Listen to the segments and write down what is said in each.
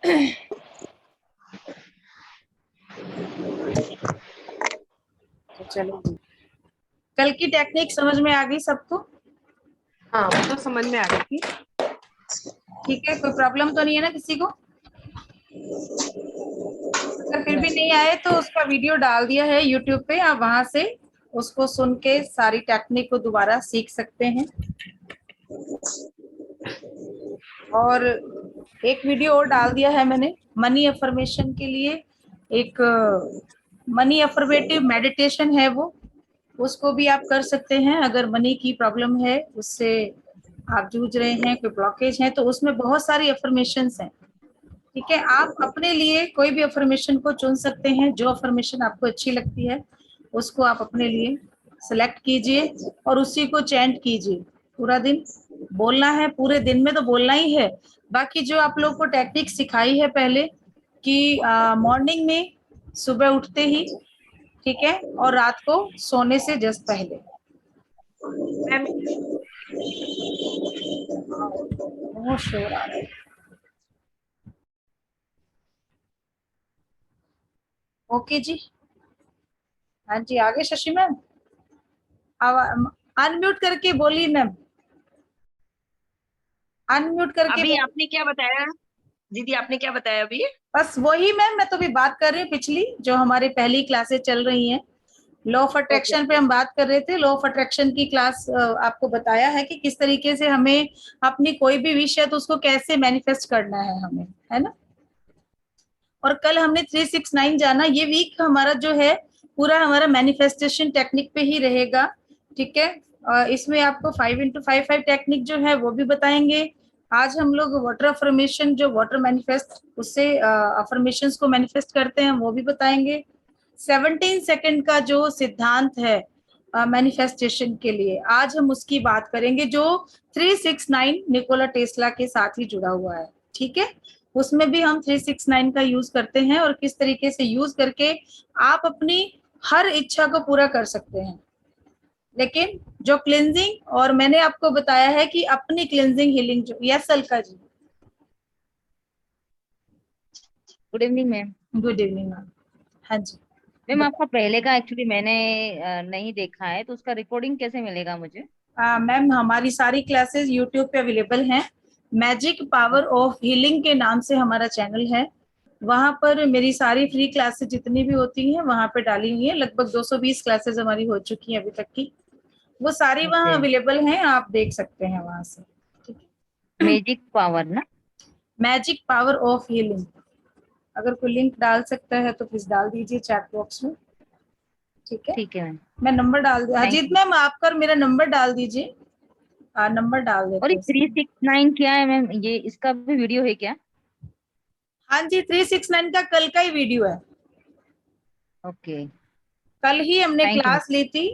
तो चलो जी, कल की टेक्निक समझ में आ गई सबको? हाँ, वो तो समझ में आ गई थी। ठीक है, कोई प्रॉब्लम तो नहीं है ना किसी को? अगर फिर भी नहीं आए तो उसका वीडियो डाल दिया है यूट्यूब पे, आप वहां से उसको सुन के सारी टेक्निक को दोबारा सीख सकते हैं। और एक वीडियो और डाल दिया है मैंने मनी अफर्मेशन के लिए, एक मनी अफर्मेटिव मेडिटेशन है वो, उसको भी आप कर सकते हैं अगर मनी की प्रॉब्लम है, उससे आप जूझ रहे हैं, कोई ब्लॉकेज है, तो उसमें बहुत सारी अफर्मेशंस हैं। ठीक है, आप अपने लिए कोई भी अफर्मेशन को चुन सकते हैं, जो अफर्मेशन आपको अच्छी लगती है उसको आप अपने लिए सेलेक्ट कीजिए और उसी को चैंट कीजिए। पूरा दिन बोलना है, पूरे दिन में तो बोलना ही है। बाकी जो आप लोग को टेक्निक सिखाई है पहले कि मॉर्निंग में सुबह उठते ही, ठीक है, और रात को सोने से जस्ट पहले। मैम बहुत शोर आ रहा है। ओके जी, हाँ जी, आगे शशि मैम अनम्यूट करके बोलिए मैम, अनम्यूट करके अभी आपने क्या बताया दीदी? आपने क्या बताया अभी? बस वही मैम, मैं तो अभी बात कर रही हूँ पिछली जो हमारी पहली क्लासेस चल रही हैं, लॉ ऑफ ओके। अट्रैक्शन पे हम बात कर रहे थे। लॉ ऑफ अट्रैक्शन की क्लास आपको बताया है कि किस तरीके से हमें अपनी कोई भी विश है तो उसको कैसे मैनिफेस्ट करना है हमें, है ना। और कल हमने 369 जाना, ये वीक हमारा जो है पूरा हमारा मैनिफेस्टेशन टेक्निक पे ही रहेगा। ठीक है, इसमें आपको 5x5 टेक्निक जो है वो भी बताएंगे। आज हम लोग वाटर अफर्मेशन, जो वाटर मैनिफेस्ट उससे अफर्मेशंस को मैनिफेस्ट करते हैं, वो भी बताएंगे। 17 सेकंड का जो सिद्धांत है मैनिफेस्टेशन के लिए, आज हम उसकी बात करेंगे, जो 369 निकोला टेस्ला के साथ ही जुड़ा हुआ है। ठीक है, उसमें भी हम 369 का यूज करते हैं और किस तरीके से यूज करके आप अपनी हर इच्छा को पूरा कर सकते हैं। लेकिन जो क्लिनजिंग, और मैंने आपको बताया है कि अपनी क्लिनजिंग हीलिंग जो, yes Alka ji, good evening ma'am. Good evening ma'am. हाँ जी मैम, आपका पहले का एक्चुअली मैंने नहीं देखा है, तो उसका रिकॉर्डिंग कैसे मिलेगा मुझे? मैम, हमारी सारी क्लासेस यूट्यूब पे अवेलेबल हैं। मैजिक पावर ऑफ हीलिंग के नाम से हमारा चैनल है, वहां पर मेरी सारी फ्री क्लासेस जितनी भी होती हैं वहां पे डाली हुई है। लगभग 220 क्लासेस हमारी हो चुकी हैं अभी तक की, वो सारी वहाँ ओके। अवेलेबल हैं, आप देख सकते हैं वहां से। ठीक है, मैजिक पावर ना? मैजिक पावर ऑफ हीलिंग, अगर कोई लिंक डाल सकता है तो प्लीज डाल दीजिए चैट बॉक्स में। ठीक है, ठीक है मैम। मैं नंबर डाल दिया, थैंक अजीत यू। मैम आपका मेरा नंबर डाल दीजिए, नंबर डाल और देते ये हैं थ्री इसमें। सिक्स नाइन क्या है मैम? ये इसका भी वीडियो है क्या? हाँ जी, 369 का कल का ही वीडियो है, ओके। कल ही हमने थैंक यू क्लास ली थी,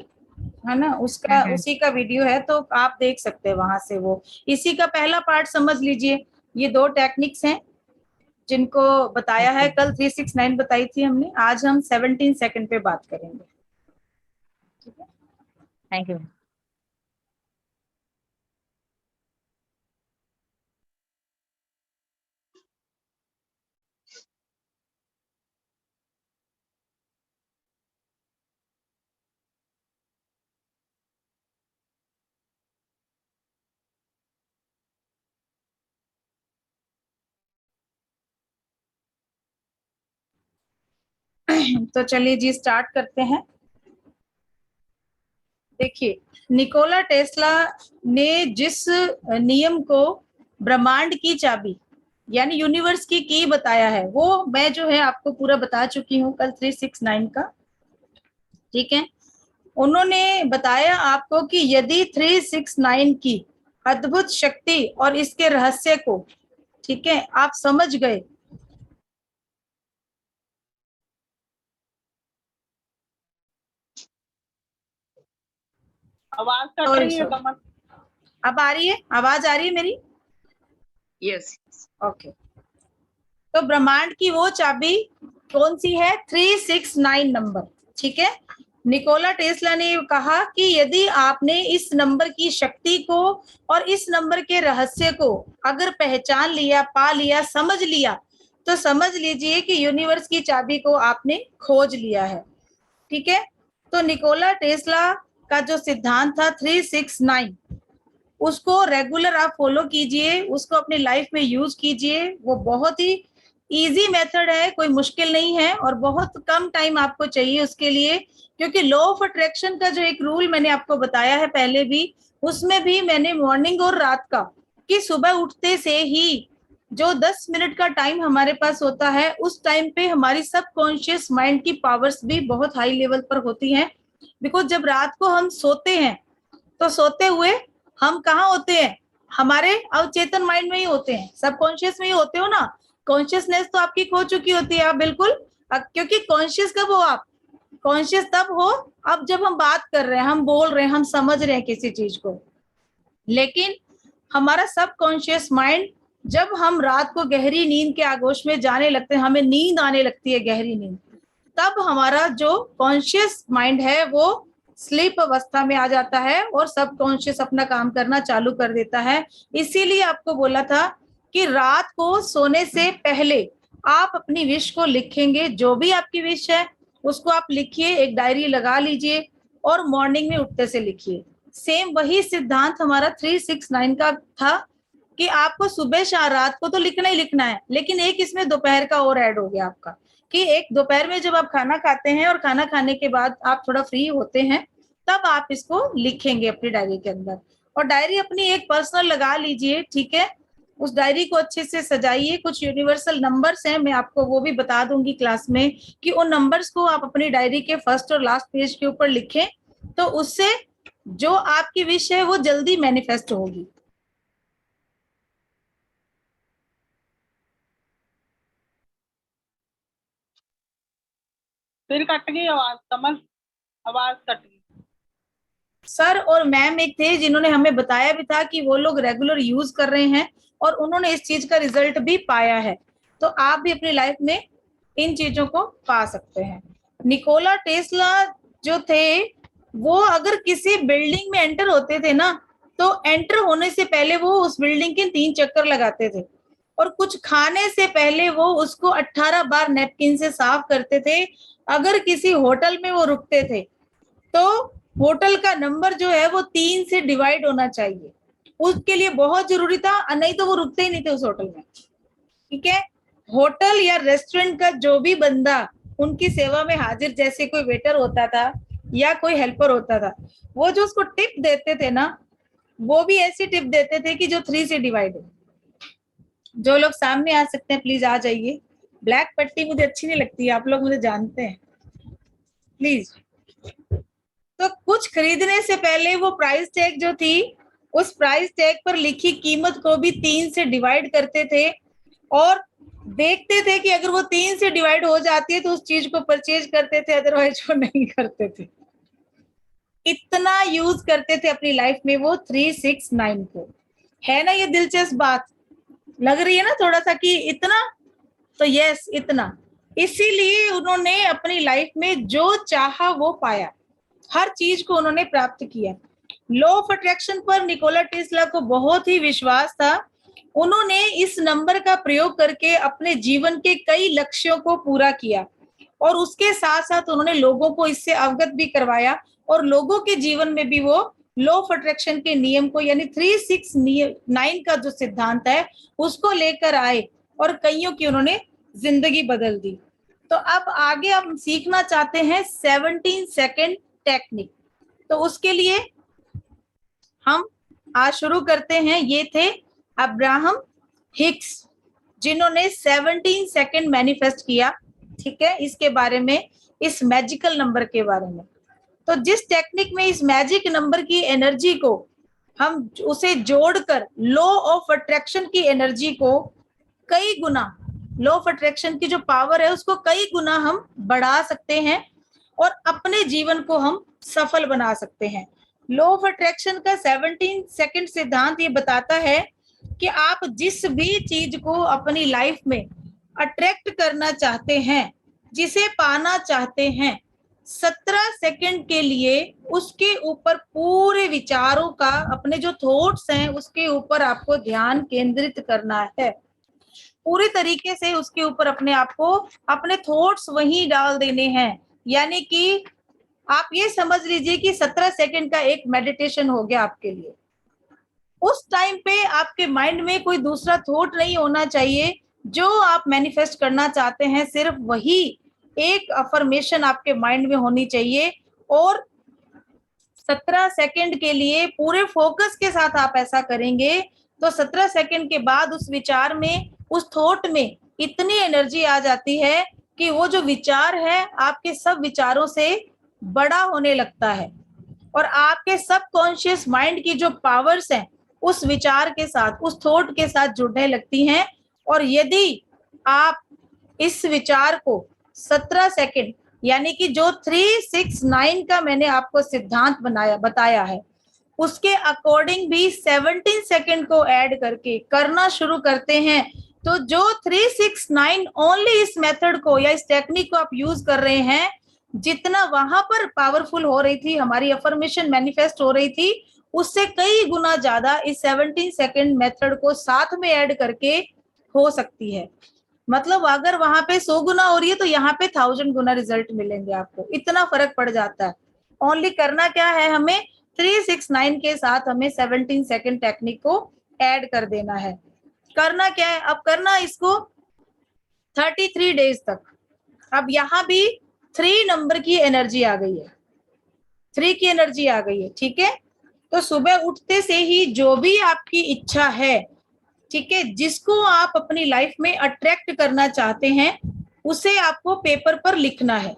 है ना, उसका मैम। उसी का वीडियो है, तो आप देख सकते हैं वहां से। वो इसी का पहला पार्ट समझ लीजिए। ये दो टेक्निक्स हैं जिनको बताया है, ओके। कल 369 बताई थी हमने, आज हम 17 सेकंड पे बात करेंगे। ठीक है, थैंक यू। तो चलिए जी स्टार्ट करते हैं। देखिए, निकोला टेस्ला ने जिस नियम को ब्रह्मांड की चाबी यानी यूनिवर्स की बताया है, वो मैं जो है आपको पूरा बता चुकी हूँ कल 369 का। ठीक है, उन्होंने बताया आपको कि यदि 369 की अद्भुत शक्ति और इसके रहस्य को, ठीक है, आप समझ गए, आवाज कट सॉरी रही है सॉरी, कमल। अब आ रही है, आवाज आ रही है मेरी? यस। ओके, तो ब्रह्मांड की वो चाबी कौन सी है? 369 नंबर। ठीक है, निकोला टेस्ला ने कहा कि यदि आपने इस नंबर की शक्ति को और इस नंबर के रहस्य को अगर पहचान लिया, पा लिया, समझ लिया, तो समझ लीजिए कि यूनिवर्स की चाबी को आपने खोज लिया है। ठीक है, तो निकोला टेस्ला का जो सिद्धांत था 369, उसको रेगुलर आप फॉलो कीजिए, उसको अपनी लाइफ में यूज कीजिए। वो बहुत ही इजी मेथड है, कोई मुश्किल नहीं है, और बहुत कम टाइम आपको चाहिए उसके लिए, क्योंकि लॉ ऑफ अट्रैक्शन का जो एक रूल मैंने आपको बताया है पहले भी, उसमें भी मैंने मॉर्निंग और रात का, कि सुबह उठते से ही जो 10 मिनट का टाइम हमारे पास होता है, उस टाइम पे हमारी सबकॉन्शियस माइंड की पावर्स भी बहुत हाई लेवल पर होती हैं। बिकॉज जब रात को हम सोते हैं, तो सोते हुए हम कहाँ होते हैं? हमारे अवचेतन माइंड में ही होते हैं, सबकॉन्शियस में ही होते हो ना। कॉन्शियसनेस तो आपकी खो चुकी होती है आप बिल्कुल, क्योंकि कॉन्शियस कब हो आप? कॉन्शियस तब हो अब जब हम बात कर रहे हैं, हम बोल रहे हैं, हम समझ रहे हैं किसी चीज को। लेकिन हमारा सबकॉन्शियस माइंड, जब हम रात को गहरी नींद के आगोश में जाने लगते हैं, हमें नींद आने लगती है, गहरी नींद, तब हमारा जो कॉन्शियस माइंड है वो स्लीप अवस्था में आ जाता है और सबकॉन्शियस अपना काम करना चालू कर देता है। इसीलिए आपको बोला था कि रात को सोने से पहले आप अपनी विश को लिखेंगे, जो भी आपकी विश है उसको आप लिखिए, एक डायरी लगा लीजिए और मॉर्निंग में उठते से लिखिए। सेम वही सिद्धांत हमारा 369 का था कि आपको सुबह शाम रात को तो लिखना ही लिखना है, लेकिन एक इसमें दोपहर का और ऐड हो गया आपका, कि एक दोपहर में जब आप खाना खाते हैं और खाना खाने के बाद आप थोड़ा फ्री होते हैं, तब आप इसको लिखेंगे अपनी डायरी के अंदर। और डायरी अपनी एक पर्सनल लगा लीजिए, ठीक है। उस डायरी को अच्छे से सजाइए। कुछ यूनिवर्सल नंबर्स हैं, मैं आपको वो भी बता दूंगी क्लास में, कि उन नंबर्स को आप अपनी डायरी के फर्स्ट और लास्ट पेज के ऊपर लिखें, तो उससे जो आपकी विश है वो जल्दी मैनिफेस्ट होगी। फिर कट गई आवाज, कमल आवाज कट गई। सर और मैम एक थे जिन्होंने हमें बताया भी था कि वो लोग रेगुलर यूज कर रहे हैं और उन्होंने इस चीज का रिजल्ट भी पाया है, तो आप भी अपनी लाइफ में इन चीजों को पा सकते हैं। निकोला टेस्ला जो थे, वो अगर किसी बिल्डिंग में एंटर होते थे ना, तो एंटर होने से पहले वो उस बिल्डिंग के 3 चक्कर लगाते थे, और कुछ खाने से पहले वो उसको 18 बार नैपकिन से साफ करते थे। अगर किसी होटल में वो रुकते थे, तो होटल का नंबर जो है वो 3 से डिवाइड होना चाहिए, उसके लिए बहुत जरूरी था, नहीं तो वो रुकते ही नहीं थे उस होटल में। ठीक है, होटल या रेस्टोरेंट का जो भी बंदा उनकी सेवा में हाजिर, जैसे कोई वेटर होता था या कोई हेल्पर होता था, वो जो उसको टिप देते थे ना, वो भी ऐसी टिप देते थे कि जो 3 से डिवाइड हो। जो लोग सामने आ सकते हैं प्लीज आ जाइए। ब्लैक पट्टी मुझे अच्छी नहीं लगती, आप लोग मुझे जानते हैं, प्लीज। तो कुछ खरीदने से पहले वो प्राइस टैग जो थी, उस प्राइस टैग पर लिखी कीमत को भी 3 से डिवाइड करते थे, और देखते थे कि अगर वो 3 से डिवाइड हो जाती है तो उस चीज को परचेज करते थे, अदरवाइज वो नहीं करते थे। इतना यूज करते थे अपनी लाइफ में वो 369 को। है ना ये दिलचस्प बात? लग रही है ना थोड़ा सा कि इतना? तो यस, इतना। इसीलिए उन्होंने अपनी लाइफ में जो चाहा वो पाया, हर चीज को उन्होंने प्राप्त किया। लॉ ऑफ अट्रैक्शन पर निकोला टेस्ला को बहुत ही विश्वास था। उन्होंने इस नंबर का प्रयोग करके अपने जीवन के कई लक्ष्यों को पूरा किया, और उसके साथ साथ उन्होंने लोगों को इससे अवगत भी करवाया, और लोगों के जीवन में भी वो लॉ ऑफ अट्रैक्शन के नियम को, यानी 369 का जो सिद्धांत है, उसको लेकर आए, और कईयों की उन्होंने जिंदगी बदल दी। तो अब आगे हम सीखना चाहते हैं 17 सेकेंड टेक्निक। तो उसके लिए हम आज शुरू करते हैं। ये थे अब्राहम हिक्स, जिन्होंने 17 सेकेंड मैनिफेस्ट किया। ठीक है, इसके बारे में, इस मैजिकल नंबर के बारे में। तो जिस टेक्निक में इस मैजिक नंबर की एनर्जी को हम उसे जोड़कर लॉ ऑफ अट्रैक्शन की एनर्जी को कई गुना, लॉ ऑफ अट्रैक्शन की जो पावर है उसको कई गुना हम बढ़ा सकते हैं, और अपने जीवन को हम सफल बना सकते हैं। लॉ ऑफ अट्रैक्शन का 17 सेकंड सिद्धांत ये बताता है कि आप जिस भी चीज को अपनी लाइफ में अट्रैक्ट करना चाहते हैं, जिसे पाना चाहते हैं, 17 सेकंड के लिए उसके ऊपर पूरे विचारों का, अपने जो थॉट्स हैं उसके ऊपर आपको ध्यान केंद्रित करना है। पूरी तरीके से उसके ऊपर अपने आप को, अपने थॉट्स वहीं डाल देने हैं। यानी कि आप ये समझ लीजिए कि 17 सेकंड का एक मेडिटेशन हो गया आपके लिए। उस टाइम पे आपके माइंड में कोई दूसरा थॉट नहीं होना चाहिए। जो आप मैनिफेस्ट करना चाहते हैं सिर्फ वही एक अफर्मेशन आपके माइंड में होनी चाहिए, और 17 सेकंड के लिए पूरे फोकस के साथ आप ऐसा करेंगे तो 17 सेकंड के बाद उस विचार में, उस थॉट में इतनी एनर्जी आ जाती है कि वो जो विचार है आपके सब विचारों से बड़ा होने लगता है, और आपके सबकॉन्शियस माइंड की जो पावर्स हैं उस विचार के साथ, उस थॉट के साथ जुड़ने लगती हैं। और यदि आप इस विचार को 17 सेकंड, यानी कि जो 369 का मैंने आपको सिद्धांत बताया है, उसके अकॉर्डिंग भी 17 सेकंड को ऐड करके करना शुरू करते हैं, तो जो 369 ओनली इस मेथड को या इस टेक्निक को आप यूज कर रहे हैं, जितना वहां पर पावरफुल हो रही थी, हमारी अफर्मेशन मैनिफेस्ट हो रही थी, उससे कई गुना ज्यादा इस 17 सेकंड मेथड को साथ में ऐड करके हो सकती है। मतलब अगर वहां पे 100 गुना हो रही है तो यहाँ पे 1000 गुना रिजल्ट मिलेंगे आपको, इतना फर्क पड़ जाता है। ओनली करना क्या है, हमें 369 के साथ हमें 17 सेकंड टेक्निक को ऐड कर देना है। करना क्या है, अब करना इसको 33 डेज तक। अब यहाँ भी 3 नंबर की एनर्जी आ गई है, 3 की एनर्जी आ गई है, ठीक है। तो सुबह उठते से ही जो भी आपकी इच्छा है, ठीक है, जिसको आप अपनी लाइफ में अट्रैक्ट करना चाहते हैं, उसे आपको पेपर पर लिखना है,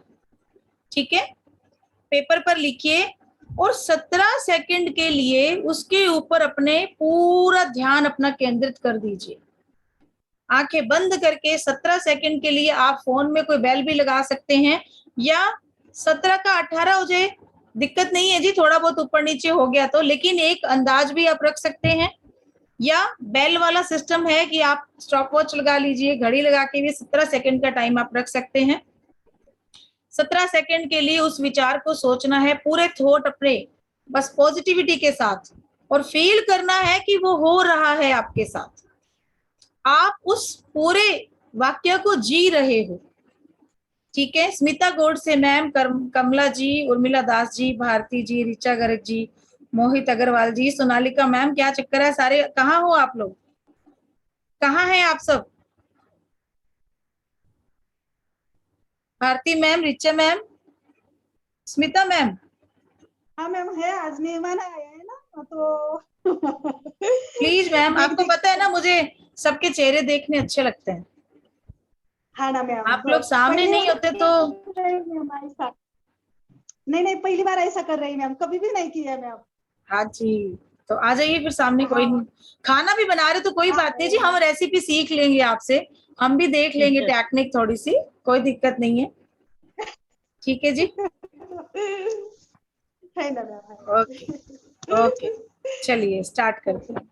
ठीक है। पेपर पर लिखिए और 17 सेकंड के लिए उसके ऊपर अपने पूरा ध्यान अपना केंद्रित कर दीजिए। आंखें बंद करके 17 सेकंड के लिए आप फोन में कोई बेल भी लगा सकते हैं, या 17 का 18 हो जाए, दिक्कत नहीं है जी, थोड़ा बहुत ऊपर नीचे हो गया तो, लेकिन एक अंदाज भी आप रख सकते हैं, या बेल वाला सिस्टम है कि आप स्टॉप वॉच लगा लीजिए, घड़ी लगा के भी 17 सेकंड का टाइम आप रख सकते हैं। 17 सेकंड के लिए उस विचार को सोचना है पूरे थॉट अपने, बस पॉजिटिविटी के साथ, और फील करना है कि वो हो रहा है आपके साथ, आप उस पूरे वाक्य को जी रहे हो, ठीक है। स्मिता गौड़ से मैम, कमला जी, उर्मिला दास जी, भारती जी, ऋचा गर्ग जी, मोहित अग्रवाल जी, सोनालिका मैम, क्या चक्कर है, सारे कहाँ हो आप लोग, कहाँ हैं आप सब? Bharti ma'am, Richa ma'am, Smita ma'am. हाँ मैम है, आज मेहमान आए हैं ना तो प्लीज मैम, आपको पता है ना मुझे सबके चेहरे देखने अच्छे लगते हैं। हाँ ना मैम, आप लोग सामने नहीं होते तो। नहीं पहली बार ऐसा कर रही मैम, कभी भी नहीं किया मैम। हाँ जी, तो आ जाइए फिर सामने। कोई नहीं, खाना भी बना रहे तो कोई बात नहीं जी, हम रेसिपी सीख लेंगे आपसे, हम भी देख लेंगे टेक्निक थोड़ी सी, कोई दिक्कत नहीं है, ठीक है जी। है ना मैम। ओके ओके, चलिए स्टार्ट करते हैं।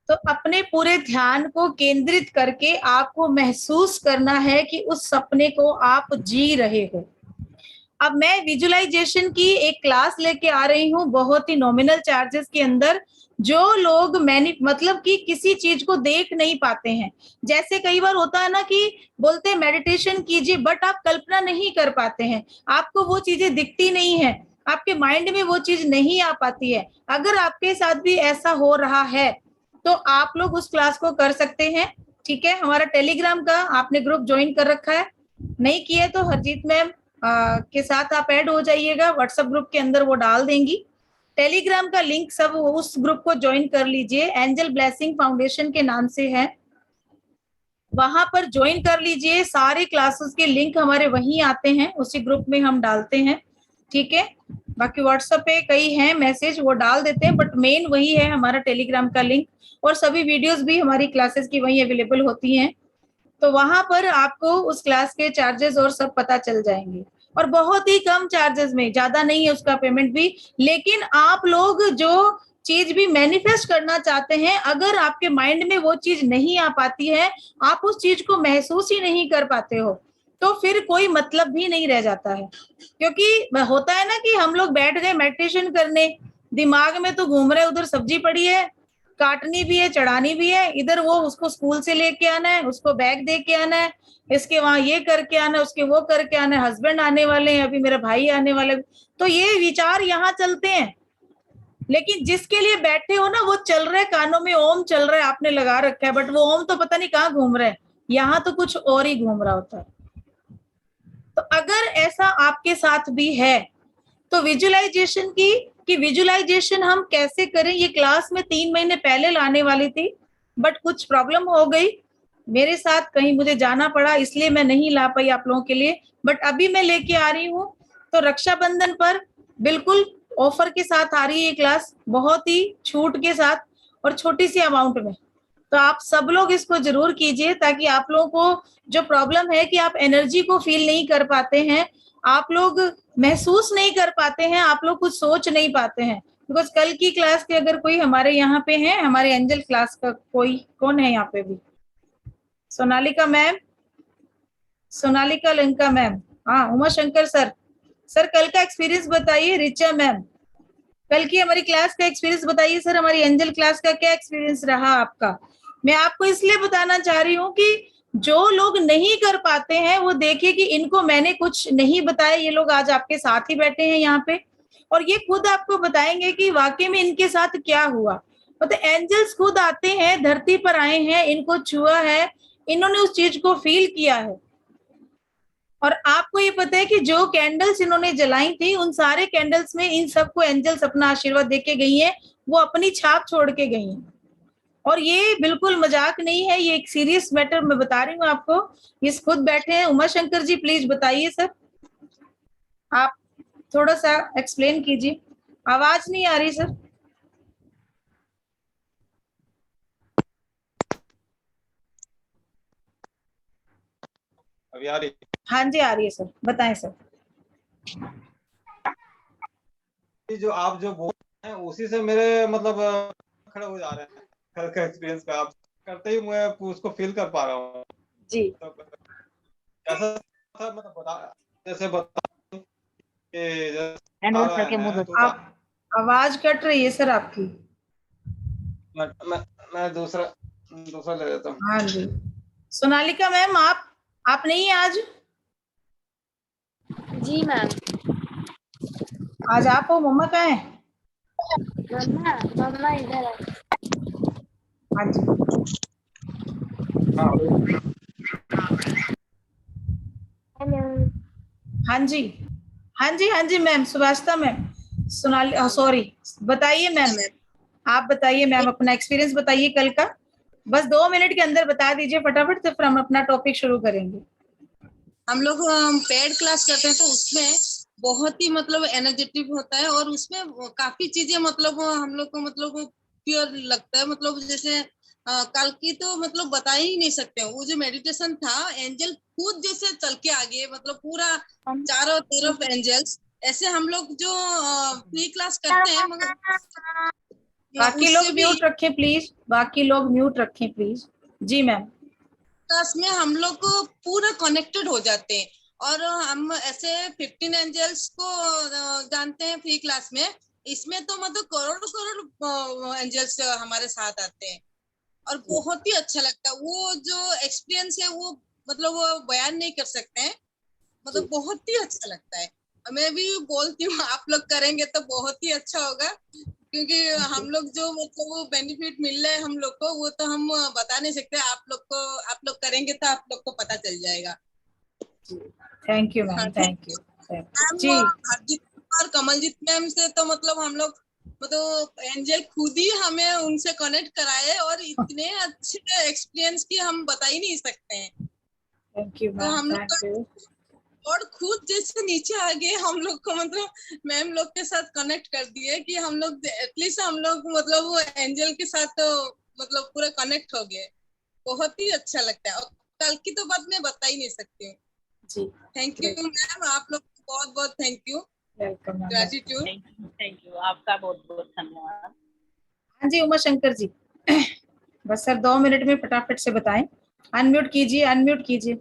तो अपने पूरे ध्यान को केंद्रित करके आपको महसूस करना है कि उस सपने को आप जी रहे हो। अब मैं विजुअलाइजेशन की एक क्लास लेके आ रही हूँ बहुत ही नॉमिनल चार्जेस के अंदर। जो लोग मतलब कि किसी चीज को देख नहीं पाते हैं, जैसे कई बार होता है ना कि बोलते हैं मेडिटेशन कीजिए, बट आप कल्पना नहीं कर पाते हैं, आपको वो चीजें दिखती नहीं है, आपके माइंड में वो चीज नहीं आ पाती है। अगर आपके साथ भी ऐसा हो रहा है तो आप लोग उस क्लास को कर सकते हैं, ठीक है। हमारा टेलीग्राम का आपने ग्रुप ज्वाइन कर रखा है, नहीं किया तो हरजीत मैम के साथ आप ऐड हो जाइएगा, व्हाट्सएप ग्रुप के अंदर वो डाल देंगी। टेलीग्राम का लिंक सब उस ग्रुप को ज्वाइन कर लीजिए, एंजल ब्लेसिंग फाउंडेशन के नाम से है, वहां पर ज्वाइन कर लीजिए। सारे क्लासेस के लिंक हमारे वहीं आते हैं, उसी ग्रुप में हम डालते हैं, ठीक है। बाकी व्हाट्सएप पे कई हैं मैसेज, वो डाल देते हैं, बट मेन वही है हमारा टेलीग्राम का लिंक, और सभी वीडियोस भी हमारी क्लासेस की वहीं अवेलेबल होती हैं। तो वहां पर आपको उस क्लास के चार्जेस और सब पता चल जाएंगे, और बहुत ही कम चार्जेस में, ज्यादा नहीं है उसका पेमेंट भी। लेकिन आप लोग जो चीज भी मैनिफेस्ट करना चाहते हैं, अगर आपके माइंड में वो चीज नहीं आ पाती है, आप उस चीज को महसूस ही नहीं कर पाते हो, तो फिर कोई मतलब भी नहीं रह जाता है। क्योंकि होता है ना कि हम लोग बैठ गए मेडिटेशन करने, दिमाग में तो घूम रहे उधर सब्जी पड़ी है, काटनी भी है, चढ़ानी भी है, इधर वो उसको स्कूल से लेके आना है, उसको बैग दे के आना है, इसके वहां ये करके आना है, उसके वो करके आना है, हस्बैंड आने वाले हैं, अभी मेरा भाई आने वाला है। तो ये विचार यहाँ चलते हैं, लेकिन जिसके लिए बैठे हो ना वो चल रहा है, कानों में ओम चल रहा है, आपने लगा रखा है, बट वो ओम तो पता नहीं कहाँ घूम रहा है, यहाँ तो कुछ और ही घूम रहा होता है। तो अगर ऐसा आपके साथ भी है तो विजुअलाइजेशन कि विजुअलाइजेशन हम कैसे करें, ये क्लास में 3 महीने पहले लाने वाली थी, बट कुछ प्रॉब्लम हो गई मेरे साथ, कहीं मुझे जाना पड़ा, इसलिए मैं नहीं ला पाई आप लोगों के लिए, बट अभी मैं लेके आ रही हूँ। तो रक्षाबंधन पर बिल्कुल ऑफर के साथ आ रही है ये क्लास, बहुत ही छूट के साथ और छोटी सी अमाउंट में। तो आप सब लोग इसको जरूर कीजिए, ताकि आप लोगों को जो प्रॉब्लम है कि आप एनर्जी को फील नहीं कर पाते हैं, आप लोग महसूस नहीं कर पाते हैं, आप लोग कुछ सोच नहीं पाते हैं। बिकॉज कल की क्लास के अगर कोई हमारे यहाँ पे है, हमारे एंजल क्लास का कोई कौन है यहाँ पे भी? सोनालिका मैम, सोनालिका लंका मैम, हाँ उमा शंकर सर। सर कल का एक्सपीरियंस बताइए। रिचा मैम, कल की हमारी क्लास का एक्सपीरियंस बताइए सर, हमारी एंजल क्लास का क्या एक्सपीरियंस रहा आपका? मैं आपको इसलिए बताना चाह रही हूँ कि जो लोग नहीं कर पाते हैं वो देखिए कि इनको मैंने कुछ नहीं बताया, ये लोग आज आपके साथ ही बैठे हैं यहाँ पे, और ये खुद आपको बताएंगे कि वाकई में इनके साथ क्या हुआ। मतलब एंजल्स खुद आते हैं, धरती पर आए हैं, इनको छुआ है, इन्होंने उस चीज को फील किया है। और आपको ये पता है कि जो कैंडल्स इन्होंने जलाई थी, उन सारे कैंडल्स में इन सबको एंजल्स अपना आशीर्वाद देके गई हैं, वो अपनी छाप छोड़ के गई हैं। और ये बिल्कुल मजाक नहीं है, ये एक सीरियस मैटर मैं बता रही हूँ आपको। ये खुद बैठे हैं। उमा शंकर जी प्लीज बताइए सर, आप थोड़ा सा एक्सप्लेन कीजिए। आवाज नहीं आ रही सर। अभी आ रही? हाँ जी आ रही है सर, बताएं सर। जो आप जो बोल रहे हैं उसी से मेरे मतलब खड़े हो जा रहे हैं। कल का एक्सपीरियंस पे आप करते ही मैं उसको फील कर पा रहा हूँ। जी तो कैसा था मतलब बता, जैसे बता कि जैसे हैंड आ वॉश रहे करके मुंह हैं धो। तो आप आवाज कट रही है सर आपकी। मैं दूसरा ले लेता हूँ। हाँ जी सोनालिका मैम, आप नहीं है आज? जी मैम। आज आप हो, मम्मा कहाँ है? मम्मा मम्मा इधर है। हाँ जी हेलो। हाँ जी हाँ जी हाँ जी मैम, सुभाषिता मैम, सोनाली सॉरी, बताइए मैम, आप बताइए मैम, अपना एक्सपीरियंस बताइए कल का। बस 2 मिनट के अंदर बता दीजिए फटाफट से, फिर हम अपना टॉपिक शुरू करेंगे। हम लोग पेड क्लास करते हैं तो उसमें बहुत ही मतलब एनर्जेटिक होता है, और उसमें काफी चीजें मतलब हम लोग को मतलब प्योर लगता है। मतलब जैसे कल की तो मतलब बता ही नहीं सकते हैं। वो जो मेडिटेशन था, एंजल खुद जैसे चल के आगे, मतलब पूरा चारों तरफ एंजल्स, ऐसे हम लोग जो फ्री क्लास करते हैं, मगर बाकी उससे लोग भी म्यूट रखें प्लीज, बाकी लोग म्यूट रखें प्लीज। Ji ma'am. क्लास में हम लोग को पूरा कनेक्टेड हो जाते हैं। और हम ऐसे 15 एंजल्स को जानते हैं फ्री क्लास में। इसमें तो मतलब करोड़ करोड़ एंजल्स हमारे साथ आते हैं, और बहुत ही अच्छा लगता है। वो जो एक्सपीरियंस है वो मतलब वो बयान नहीं कर सकते हैं, मतलब बहुत ही अच्छा लगता है। मैं भी बोलती हूँ आप लोग करेंगे तो बहुत ही अच्छा होगा, क्योंकि हम लोग जो मतलब वो बेनिफिट मिल रहा है हम लोग को, वो तो हम बता नहीं सकते। आप लोग करेंगे तो आप लोग को पता चल जाएगा। Thank you ma'am, thank you जी। हरजीत और कमलजीत मैम से तो मतलब हम लोग मतलब एंजल खुद ही हमें उनसे कनेक्ट कराए, और इतने अच्छे एक्सपीरियंस की हम बता ही नहीं सकते हैं। थैंक यू तो मैम, हम थैंक यू। लोग और खुद जैसे नीचे आ गए हम लोग को, मतलब मैम लोग के साथ कनेक्ट कर दिए कि हम लोग एटलीस्ट हम लोग मतलब वो एंजल के साथ तो मतलब पूरा कनेक्ट हो गए। बहुत ही अच्छा लगता है, और कल की तो बात मैं बता ही नहीं सकती हूँ। जी थैंक यू मैम, आप लोग को बहुत बहुत thank you, welcome ma'am. Gratitude. Thank you, आपका बहुत बहुत धन्यवाद। हाँ जी उमा शंकर जी, बस सर 2 मिनट में फटाफट से बताएं। अनम्यूट कीजिए, अनम्यूट कीजिए।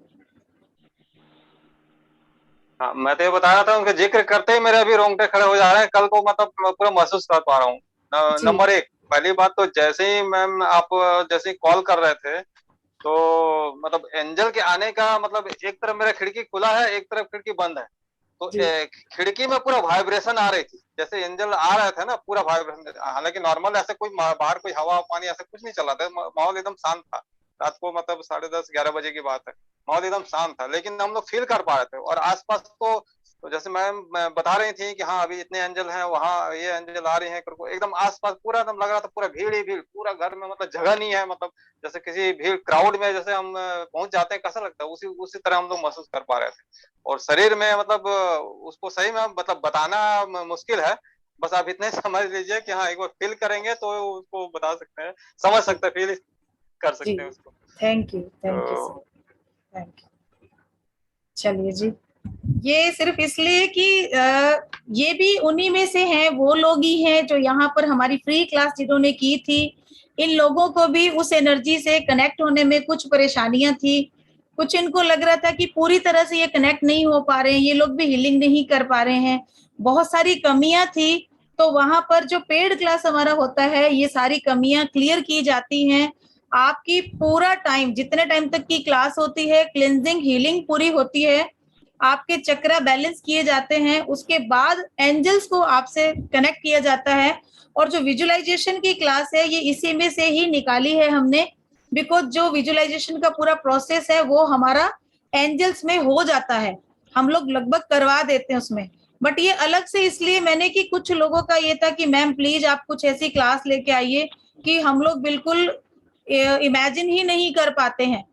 हाँ, मैं तो ये बता रहा था, उनका जिक्र करते ही मेरे अभी रोंगटे खड़े हो जा रहे हैं। कल को मतलब मैं पूरा महसूस कर पा रहा हूँ। जी नंबर 1, पहली बात तो जैसे ही मैम आप जैसे ही कॉल कर रहे थे तो मतलब एंजल के आने का मतलब एक तरफ मेरा खिड़की खुला है, एक तरफ खिड़की बंद है, तो जी। खिड़की में पूरा वाइब्रेशन आ रही थी, जैसे एंजल आ रहे थे ना पूरा वाइब्रेशन। हालांकि नॉर्मल ऐसे कोई बाहर कोई हवा पानी ऐसा कुछ नहीं चला था, माहौल एकदम शांत था। रात को मतलब 10:30-11 बजे की बात है, माहौल एकदम शांत था, लेकिन हम लोग फील कर पा रहे थे। और आसपास तो जैसे मैम बता रही थी कि हाँ अभी इतने एंजल हैं, वहाँ ये एंजल आ रही हैं करके, एकदम आसपास पूरा एकदम लग रहा था पूरा भीड़ ही भीड़, पूरा घर में मतलब जगह नहीं है, मतलब जैसे किसी भीड़ क्राउड में जैसे हम पहुंच जाते हैं कैसा लगता है, उसी उसी तरह हम लोग महसूस कर पा रहे थे। और शरीर में मतलब उसको सही में मतलब बताना मुश्किल है, बस आप इतने समझ लीजिए कि हाँ एक बार फील करेंगे तो उसको बता सकते हैं, समझ सकते हैं, फील कर जी, सकते हैं उसको। थैंक यू तो सर, थैंक यू। चलिए जी, ये सिर्फ इसलिए कि ये भी उन्हीं में से हैं, वो लोग ही हैं जो यहाँ पर हमारी फ्री क्लास जिन्होंने की थी। इन लोगों को भी उस एनर्जी से कनेक्ट होने में कुछ परेशानियां थी, कुछ इनको लग रहा था कि पूरी तरह से ये कनेक्ट नहीं हो पा रहे हैं, ये लोग भी हीलिंग नहीं कर पा रहे हैं, बहुत सारी कमियां थी। तो वहां पर जो पेड क्लास हमारा होता है, ये सारी कमियां क्लियर की जाती हैं। आपकी पूरा टाइम, जितने टाइम तक की क्लास होती है, क्लिनजिंग हीलिंग पूरी होती है, आपके चक्रा बैलेंस किए जाते हैं, उसके बाद एंजल्स को आपसे कनेक्ट किया जाता है। और जो विजुअलाइजेशन की क्लास है, ये इसी में से ही निकाली है हमने, बिकॉज जो विजुअलाइजेशन का पूरा प्रोसेस है वो हमारा एंजल्स में हो जाता है, हम लोग लगभग करवा देते हैं उसमें। बट ये अलग से इसलिए मैंने कि कुछ लोगों का ये था कि मैम प्लीज आप कुछ ऐसी क्लास लेके आइए कि हम लोग बिल्कुल इमेजिन ही नहीं कर पाते हैं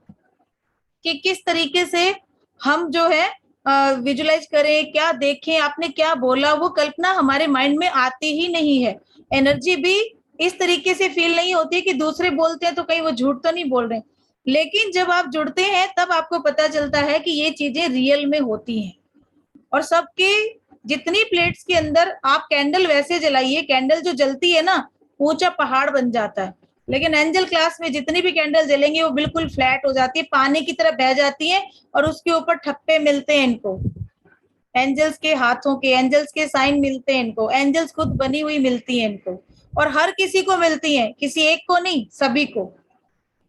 कि किस तरीके से हम जो है विजुलाइज करें, क्या देखें, आपने क्या बोला, वो कल्पना हमारे माइंड में आती ही नहीं है। एनर्जी भी इस तरीके से फील नहीं होती कि दूसरे बोलते हैं तो कहीं वो झूठ तो नहीं बोल रहे, लेकिन जब आप जुड़ते हैं तब आपको पता चलता है कि ये चीजें रियल में होती हैं। और सबके जितनी प्लेट्स के अंदर आप कैंडल वैसे जलाइए, कैंडल जो जलती है ना, ऊंचा पहाड़ बन जाता है, लेकिन एंजल क्लास में जितनी भी कैंडल जलेंगे वो बिल्कुल फ्लैट हो जाती है, पानी की तरह बह जाती है, और उसके ऊपर ठप्पे मिलते हैं इनको, एंजल्स के हाथों के, एंजल्स के साइन मिलते हैं इनको, एंजल्स खुद बनी हुई मिलती है इनको, और हर किसी को मिलती है, किसी एक को नहीं, सभी को,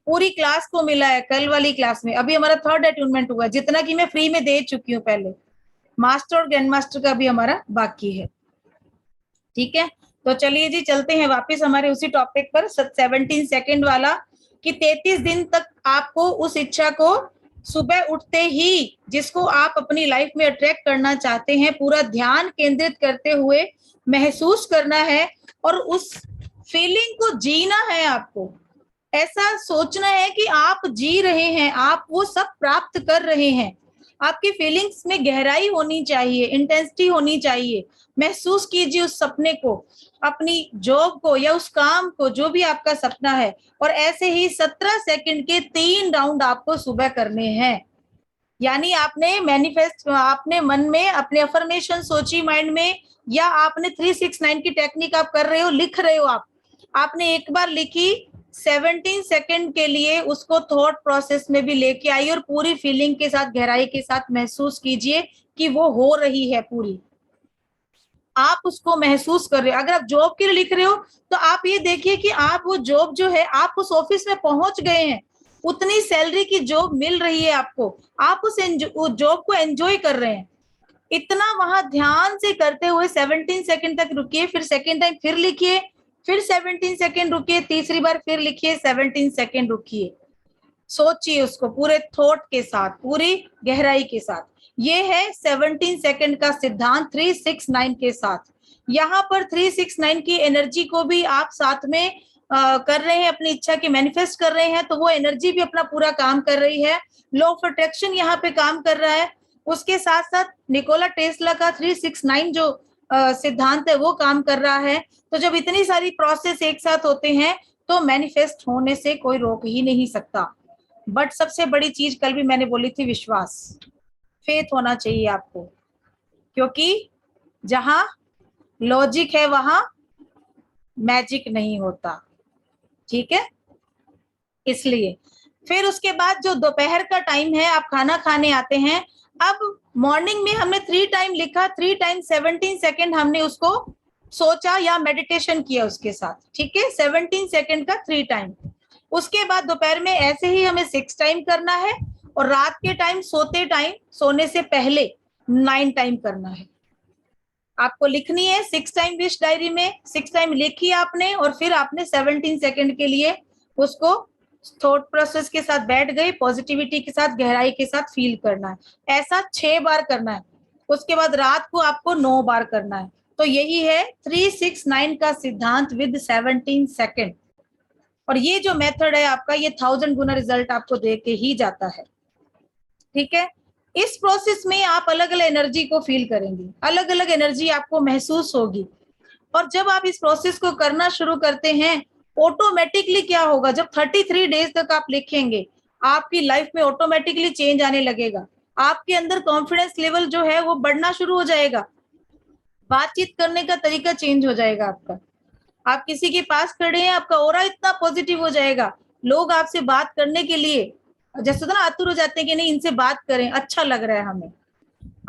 पूरी क्लास को मिला है। कल वाली क्लास में अभी हमारा 3rd अटूनमेंट हुआ, जितना कि मैं फ्री में दे चुकी हूँ पहले, मास्टर और ग्रैंड मास्टर का भी हमारा बाकी है। ठीक है, तो चलिए जी चलते हैं वापस हमारे उसी टॉपिक पर, 17 सेकंड वाला, कि 33 दिन तक आपको उस इच्छा को सुबह उठते ही, जिसको आप अपनी लाइफ में अट्रैक्ट करना चाहते हैं, पूरा ध्यान केंद्रित करते हुए महसूस करना है, और उस फीलिंग को जीना है। आपको ऐसा सोचना है कि आप जी रहे हैं, आप वो सब प्राप्त कर रहे हैं। आपकी फीलिंग्स में गहराई होनी चाहिए, इंटेंसिटी होनी चाहिए। महसूस कीजिए उस सपने को, अपनी जॉब को या उस काम को, जो भी आपका सपना है, और ऐसे ही 17 सेकंड के 3 राउंड आपको सुबह करने हैं। यानी आपने मैनिफेस्ट, आपने मन में अपने अफर्मेशन सोची माइंड में, या आपने 369 की टेक्निक आप कर रहे हो, लिख रहे हो, आपने एक बार लिखी, 17 सेकंड के लिए उसको थॉट प्रोसेस में भी लेके आई, और पूरी फीलिंग के साथ, गहराई के साथ महसूस कीजिए कि वो हो रही है पूरी, आप उसको महसूस कर रहे हो। अगर आप जॉब के लिए लिख रहे हो तो आप ये देखिए कि आप वो जॉब जो है, आप उस ऑफिस में पहुंच गए हैं, उतनी सैलरी की जॉब मिल रही है आपको, आप उस जॉब को एंजॉय कर रहे हैं। इतना वहां ध्यान से करते हुए 17 सेकंड तक रुकिए, फिर सेकंड टाइम फिर लिखिए, फिर 17 सेकंड रुकिए, तीसरी बार फिर लिखिए, 17 सेकंड रुकिए, सोचिए उसको पूरे थॉट के साथ, पूरी गहराई के साथ। ये है 17 सेकंड का सिद्धांत 369 के साथ। यहाँ पर 369 की एनर्जी को भी आप साथ में कर रहे हैं, अपनी इच्छा की मैनिफेस्ट कर रहे हैं, तो वो एनर्जी भी अपना पूरा काम कर रही है। लॉ ऑफ अट्रैक्शन यहाँ पे काम कर रहा है, उसके साथ साथ निकोला टेस्ला का 369 जो सिद्धांत है वो काम कर रहा है। तो जब इतनी सारी प्रोसेस एक साथ होते हैं तो मैनिफेस्ट होने से कोई रोक ही नहीं सकता। बट सबसे बड़ी चीज कल भी मैंने बोली थी, विश्वास, फेथ होना चाहिए आपको, क्योंकि जहां लॉजिक है वहां मैजिक नहीं होता। ठीक है, इसलिए फिर उसके बाद जो दोपहर का टाइम है, आप खाना खाने आते हैं। अब मॉर्निंग में हमने 3 टाइम लिखा, 3 टाइम 17 सेकंड हमने उसको सोचा या मेडिटेशन किया उसके साथ, ठीक है। 17 सेकंड का 3 टाइम। उसके बाद दोपहर में ऐसे ही हमें 6 टाइम करना है, और रात के टाइम सोने से पहले 9 टाइम करना है। आपको लिखनी है 6 टाइम विश डायरी में, 6 टाइम लिखी आपने, और फिर आपने 17 सेकंड के लिए उसको थॉट प्रोसेस के साथ बैठ गए, पॉजिटिविटी के साथ, गहराई के साथ फील करना है। ऐसा 6 बार करना है। उसके बाद रात को आपको 9 बार करना है। तो यही है 369 का सिद्धांत विद 17 सेकंड। और ये जो मेथड है आपका, ये 1000 गुना रिजल्ट आपको दे के ही जाता है, ठीक है। इस प्रोसेस में आप अलग अलग एनर्जी को फील करेंगे, अलग अलग एनर्जी आपको महसूस होगी। और जब आप इस प्रोसेस को करना शुरू करते हैं, ऑटोमेटिकली क्या होगा, जब 33 डेज तक आप लिखेंगे, आपकी लाइफ में ऑटोमेटिकली चेंज आने लगेगा। आपके अंदर कॉन्फिडेंस लेवल जो है वो बढ़ना शुरू हो जाएगा, बातचीत करने का तरीका चेंज हो जाएगा आपका। आप किसी के पास खड़े हैं, आपका ऑरा इतना पॉजिटिव हो जाएगा, लोग आपसे बात करने के लिए जैसे ना आतुर हो जाते हैं कि नहीं इनसे बात करें, अच्छा लग रहा है हमें।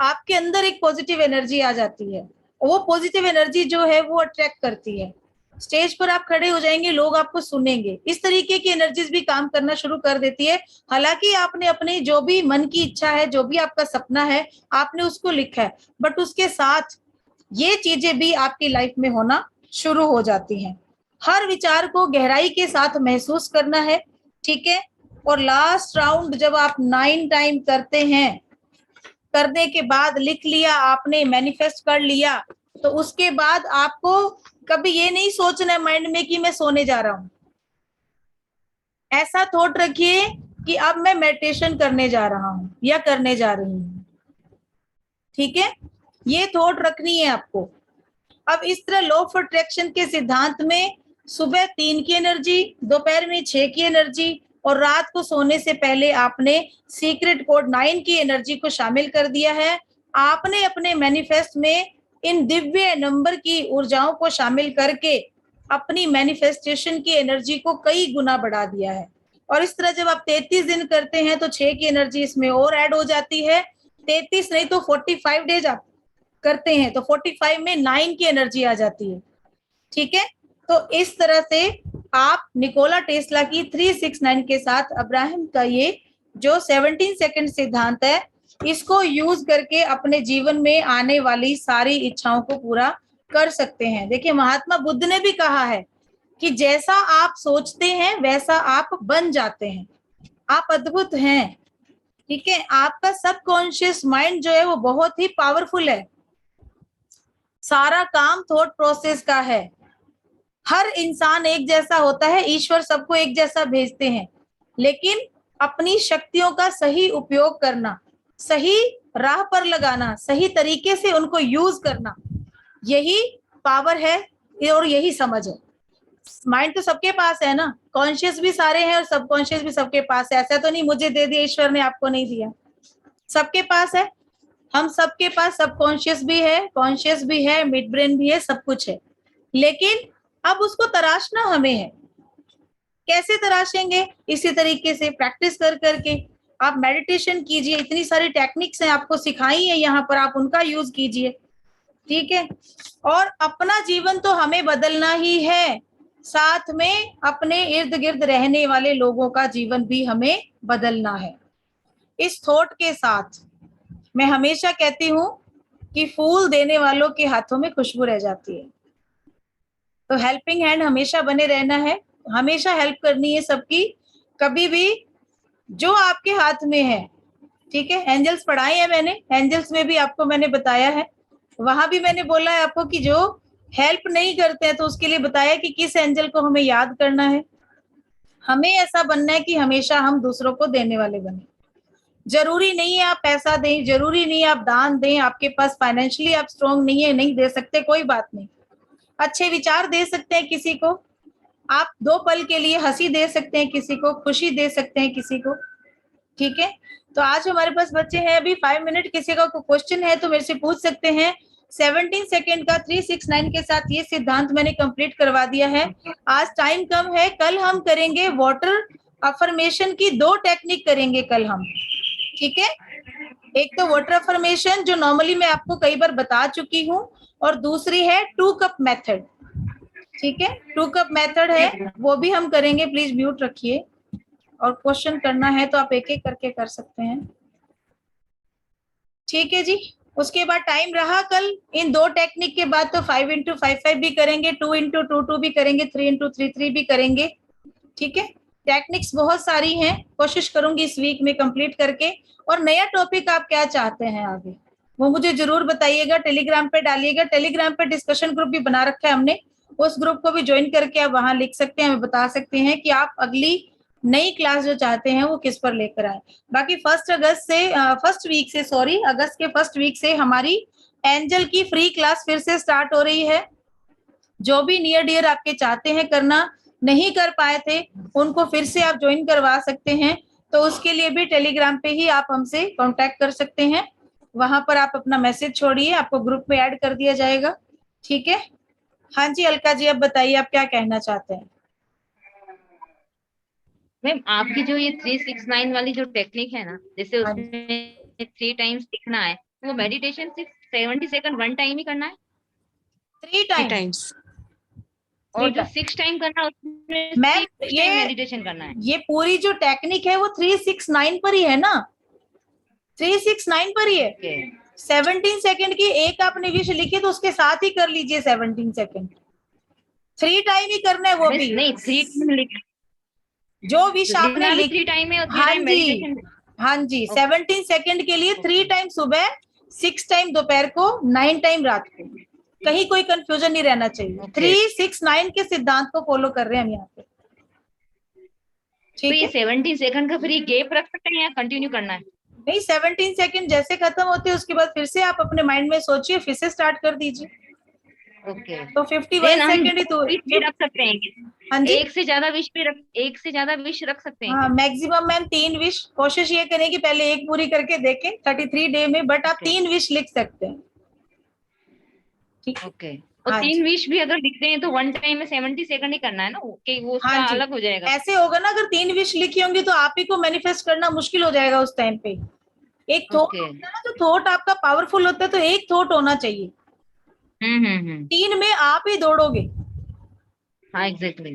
आपके अंदर एक पॉजिटिव एनर्जी आ जाती है, वो पॉजिटिव एनर्जी जो है वो अट्रैक्ट करती है। स्टेज पर आप खड़े हो जाएंगे, लोग आपको सुनेंगे। इस तरीके की एनर्जीज भी काम करना शुरू कर देती है। हालांकि आपने अपने जो भी मन की इच्छा है, जो भी आपका सपना है, आपने उसको लिखा है, बट उसके साथ ये चीजें भी आपकी लाइफ में होना शुरू हो जाती हैं। हर विचार को गहराई के साथ महसूस करना है, ठीक है। और लास्ट राउंड जब आप 9 टाइम करते हैं, करने के बाद लिख लिया आपने, मैनिफेस्ट कर लिया, तो उसके बाद आपको कभी ये नहीं सोचना है माइंड में कि मैं सोने जा रहा हूं। ऐसा थॉट रखिए कि अब मैं मेडिटेशन करने जा रहा हूं या करने जा रही हूं, ठीक है। ये थॉट रखनी है आपको। अब इस तरह लॉ ऑफ अट्रैक्शन के सिद्धांत में सुबह 3 की एनर्जी, दोपहर में 6 की एनर्जी, और रात को सोने से पहले आपने सीक्रेट कोड 9 की एनर्जी को शामिल कर दिया है। आपने अपने मैनिफेस्ट में इन दिव्य नंबर की ऊर्जाओं को शामिल करके अपनी मैनिफेस्टेशन की एनर्जी को कई गुना बढ़ा दिया है। और इस तरह जब आप 33 दिन करते हैं तो 6 की एनर्जी इसमें और ऐड हो जाती है। 33 नहीं तो 45 डेज आप करते हैं तो 45 में 9 की एनर्जी आ जाती है, ठीक है। तो इस तरह से आप निकोला टेस्ला की 369 के साथ अब्राहम का ये जो 17 सेकंड सिद्धांत है, इसको यूज करके अपने जीवन में आने वाली सारी इच्छाओं को पूरा कर सकते हैं। देखिए, महात्मा बुद्ध ने भी कहा है कि जैसा आप सोचते हैं वैसा आप बन जाते हैं। आप अद्भुत हैं, ठीक है। आपका सबकॉन्शियस माइंड जो है वो बहुत ही पावरफुल है। सारा काम थॉट प्रोसेस का है। हर इंसान एक जैसा होता है, ईश्वर सबको एक जैसा भेजते हैं, लेकिन अपनी शक्तियों का सही उपयोग करना, सही राह पर लगाना, सही तरीके से उनको यूज करना, यही पावर है और यही समझ है। माइंड तो सबके पास है ना, कॉन्शियस भी सारे हैं और सबकॉन्शियस भी सबके पास है। ऐसा तो नहीं मुझे दे दिया ईश्वर ने आपको नहीं दिया, सबके पास है। हम सबके पास सबकॉन्शियस भी है, कॉन्शियस भी है, मिड ब्रेन भी है, सब कुछ है। लेकिन अब उसको तराशना हमें है। कैसे तराशेंगे? इसी तरीके से प्रैक्टिस कर करके। आप मेडिटेशन कीजिए, इतनी सारी टेक्निक्स हैं आपको सिखाई है यहाँ पर, आप उनका यूज कीजिए, ठीक है। और अपना जीवन तो हमें बदलना ही है, साथ में अपने इर्द गिर्द रहने वाले लोगों का जीवन भी हमें बदलना है। इस थॉट के साथ मैं हमेशा कहती हूँ कि फूल देने वालों के हाथों में खुशबू रह जाती है। तो हेल्पिंग हैंड हमेशा बने रहना है, हमेशा हेल्प करनी है सबकी, कभी भी जो आपके हाथ में है, ठीक है। एंजल्स पढ़ाए हैं मैंने, एंजल्स में भी आपको मैंने बताया है, वहां भी मैंने बोला है आपको कि जो हेल्प नहीं करते हैं तो उसके लिए बताया कि किस एंजल को हमें याद करना है। हमें ऐसा बनना है कि हमेशा हम दूसरों को देने वाले बने। जरूरी नहीं है आप पैसा दें, जरूरी नहीं है आप दान दें, आपके पास फाइनेंशियली आप स्ट्रॉन्ग नहीं है, नहीं दे सकते, कोई बात नहीं। अच्छे विचार दे सकते हैं किसी को, आप 2 पल के लिए हंसी दे सकते हैं किसी को, खुशी दे सकते हैं किसी को, ठीक है। तो आज हमारे पास बच्चे हैं अभी 5 मिनट, किसी का कोई क्वेश्चन है तो मेरे से पूछ सकते हैं। 17 सेकेंड का 369 के साथ ये सिद्धांत मैंने कंप्लीट करवा दिया है। आज टाइम कम है, कल हम करेंगे वाटर अफर्मेशन की 2 टेक्निक करेंगे कल हम, ठीक है। एक तो वाटर फॉर्मेशन जो नॉर्मली मैं आपको कई बार बता चुकी हूँ, और दूसरी है 2 कप मेथड। ठीक है, 2 कप मेथड है, वो भी हम करेंगे। प्लीज म्यूट रखिए, और क्वेश्चन करना है तो आप एक एक करके कर सकते हैं। ठीक है जी। उसके बाद टाइम रहा कल इन 2 टेक्निक के बाद तो 5 into 5 भी करेंगे, 2 into 2 भी करेंगे, 3 into 3 भी करेंगे। ठीक है, टेक्निक्स बहुत सारी हैं, कोशिश करूंगी इस वीक में कंप्लीट करके। और नया टॉपिक आप क्या चाहते हैं आगे, वो मुझे जरूर बताइएगा, टेलीग्राम पे डालिएगा। टेलीग्राम पे डिस्कशन ग्रुप भी बना रखा है हमने, उस ग्रुप को भी ज्वाइन करके आप वहां लिख सकते हैं, हमें बता सकते हैं कि आप अगली नई क्लास जो चाहते हैं वो किस पर लेकर आए। बाकी फर्स्ट वीक से हमारी एंजल की फ्री क्लास फिर से स्टार्ट हो रही है। जो भी नियर डियर आपके चाहते हैं करना, नहीं कर पाए थे, उनको फिर से आप ज्वाइन करवा सकते हैं। तो उसके लिए भी टेलीग्राम पे ही आप हमसे कांटेक्ट कर सकते हैं, वहां पर आप अपना मैसेज छोड़िए, आपको ग्रुप में ऐड कर दिया जाएगा। ठीक है। हाँ जी अलका जी, अब बताइए आप क्या कहना चाहते हैं। मैम आपकी जो ये 369 वाली जो टेक्निक है ना, जैसे उसमें 3 टाइम्स लिखना है, वो मेडिटेशन सिर्फ 70 सेकंड 1 टाइम ही करना है? 3 टाइम्स। और जो 6 टाइम करना है उसमें मैम 6 ये टाइम मेडिटेशन करना है? ये पूरी जो टेक्निक है वो 369 पर ही है ना, 369 पर ही है। 17 सेकंड की एक आपने विश लिखी तो उसके साथ ही कर लीजिए 17 सेकंड, 3 टाइम ही करना है वो भी। नहीं 3 टाइम लिखना, जो विश आपने लिखी 3 टाइम है और 3 हाँ टाइम जी मेडिटेशन। हाँ जी 17 सेकंड के लिए 3 टाइम सुबह, 6 टाइम दोपहर को, 9 टाइम रात को। कहीं कोई कंफ्यूजन नहीं रहना चाहिए। 369 के सिद्धांत को फॉलो कर रहे हैं हम यहाँ पे। तो ये 17 सेकंड का फ्री गैप रख सकते हैं या कंटिन्यू करना है? नहीं 17 सेकंड जैसे खत्म होते हैं उसके बाद फिर से आप अपने माइंड में सोचिए, फिर से स्टार्ट कर दीजिए। ओके। तो 51 सेकंड ही तो भी रख सकते हैं? हाँ जी, एक से ज्यादा विश रख सकते हैं? हाँ मैक्सिमम मैम 3 विश। कोशिश ये करें कि पहले एक पूरी करके देखें 33 डे में, बट आप 3 विश लिख सकते हैं। ठीक ओके। और हाँ 3 विश भी अगर लिखते हैं तो 1 टाइम में 70 सेकंड ही करना है ना, कि वो उसका हाँ जी, अलग हो जाएगा? ऐसे होगा ना, अगर 3 विश लिखी होंगी तो आप ही को मैनिफेस्ट करना मुश्किल हो जाएगा उस टाइम पे। एक थॉट होता है ना, जो थॉट आपका पावरफुल होता है, तो एक थॉट होना चाहिए। 3 में आप ही दौड़ोगे। हाँ एग्जैक्टली।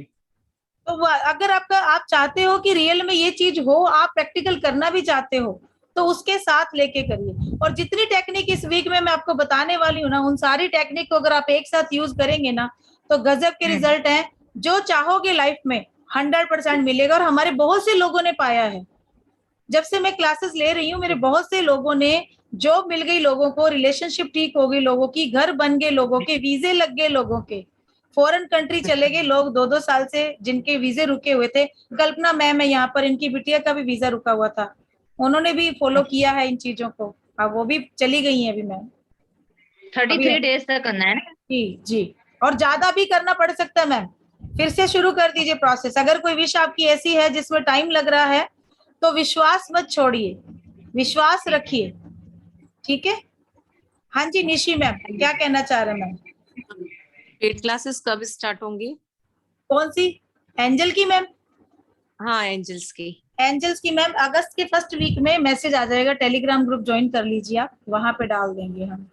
तो अगर आप चाहते हो कि रियल में ये चीज हो, आप प्रैक्टिकल करना भी चाहते हो, तो उसके साथ लेके करिए। और जितनी टेक्निक इस वीक में मैं आपको बताने वाली हूँ ना, उन सारी टेक्निक को अगर आप एक साथ यूज करेंगे ना, तो गजब के रिजल्ट हैं। जो चाहोगे लाइफ में 100% मिलेगा। और हमारे बहुत से लोगों ने पाया है, जब से मैं क्लासेस ले रही हूँ, मेरे बहुत से लोगों ने जॉब मिल गई, लोगों को रिलेशनशिप ठीक हो गई, लोगों की घर बन गए, लोगों के वीजे लग गए, लोगों के फॉरेन कंट्री चले गए लोग 2-2 साल से जिनके वीजे रुके हुए थे। कल्पना मैम है यहाँ पर, इनकी बिटिया का भी वीजा रुका हुआ था, उन्होंने भी फॉलो किया है इन चीजों को। अब वो भी चली गई हैं अभी मैम। 33 डेज तक करना है ना? जी, और ज्यादा भी करना पड़ सकता है मैम। फिर से शुरू कर दीजिए प्रोसेस। अगर कोई विश आपकी ऐसी है जिसमें टाइम लग रहा है, तो विश्वास मत छोड़िए, विश्वास रखिए। ठीक है। हाँ जी निशी मैम, क्या कहना चाह रहे हैं मैम? पेड क्लासेस कब स्टार्ट होंगी? कौन सी? एंजल की मैम? हाँ एंजल्स की मैम अगस्त के फर्स्ट वीक में मैसेज आ जाएगा, टेलीग्राम ग्रुप ज्वाइन कर लीजिए आप, वहां पे डाल देंगे हम।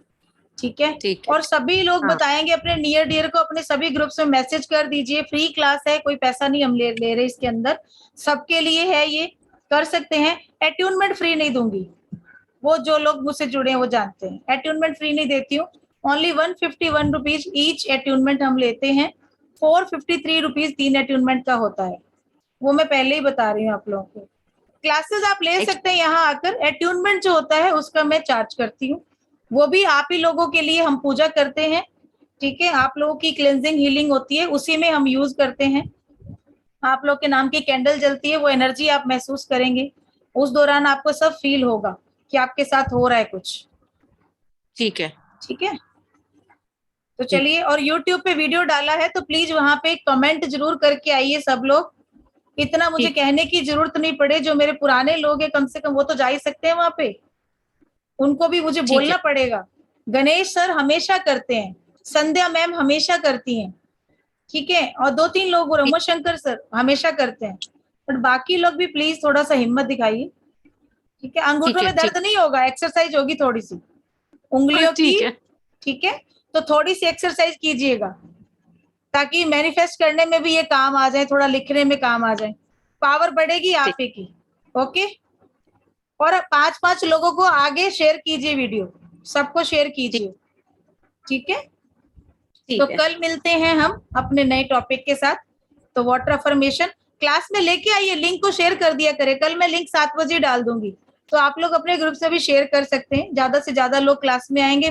ठीक है। और सभी लोग बताएंगे अपने नियर डियर को, अपने सभी ग्रुप्स में मैसेज कर दीजिए। फ्री क्लास है, कोई पैसा नहीं हम ले रहे इसके अंदर, सबके लिए है, ये कर सकते हैं। एट्यूनमेंट फ्री नहीं दूंगी, वो जो लोग मुझसे जुड़े हैं वो जानते हैं, एट्यूनमेंट फ्री नहीं देती हूँ। ओनली 151 रुपीज ईच एट्यूनमेंट हम लेते हैं। 453 रुपीज 3 एट्यूनमेंट का होता है, वो मैं पहले ही बता रही हूँ आप लोगों को। क्लासेस आप ले सकते हैं यहाँ आकर, एट्यूनमेंट जो होता है उसका मैं चार्ज करती हूँ, वो भी आप ही लोगों के लिए हम पूजा करते हैं। ठीक है, आप लोगों की क्लेंजिंग हीलिंग होती है, उसी में हम यूज करते हैं। आप लोग के नाम की कैंडल जलती है, वो एनर्जी आप महसूस करेंगे, उस दौरान आपको सब फील होगा कि आपके साथ हो रहा है कुछ। ठीक है। ठीक है, तो चलिए। और YouTube पे वीडियो डाला है तो प्लीज वहां पे कमेंट जरूर करके आइए सब लोग। इतना मुझे कहने की जरूरत नहीं पड़े, जो मेरे पुराने लोग हैं कम से कम वो तो जा ही सकते हैं वहां पे, उनको भी मुझे बोलना पड़ेगा। गणेश सर हमेशा करते हैं, संध्या मैम हमेशा करती हैं, ठीक है, और 2-3 लोग, रमोशंकर सर हमेशा करते हैं, बट बाकी लोग भी प्लीज थोड़ा सा हिम्मत दिखाइए। ठीक है, अंगूठों में ठीक दर्द नहीं होगा, एक्सरसाइज होगी थोड़ी सी उंगलियों की। ठीक है। ठीक है, तो थोड़ी सी एक्सरसाइज कीजिएगा ताकि मैनिफेस्ट करने में भी ये काम आ जाए, थोड़ा लिखने में काम आ जाए, पावर बढ़ेगी आप ही की। ओके, और 5-5 लोगों को आगे शेयर कीजिए, वीडियो सबको शेयर कीजिए। ठीक है, ठीक तो है। कल मिलते हैं हम अपने नए टॉपिक के साथ। तो वाटर अफर्मेशन क्लास में लेके आइए, लिंक को शेयर कर दिया करें, कल मैं लिंक 7 बजे डाल दूंगी, तो आप लोग अपने ग्रुप से भी शेयर कर सकते हैं, ज्यादा से ज्यादा लोग क्लास में आएंगे।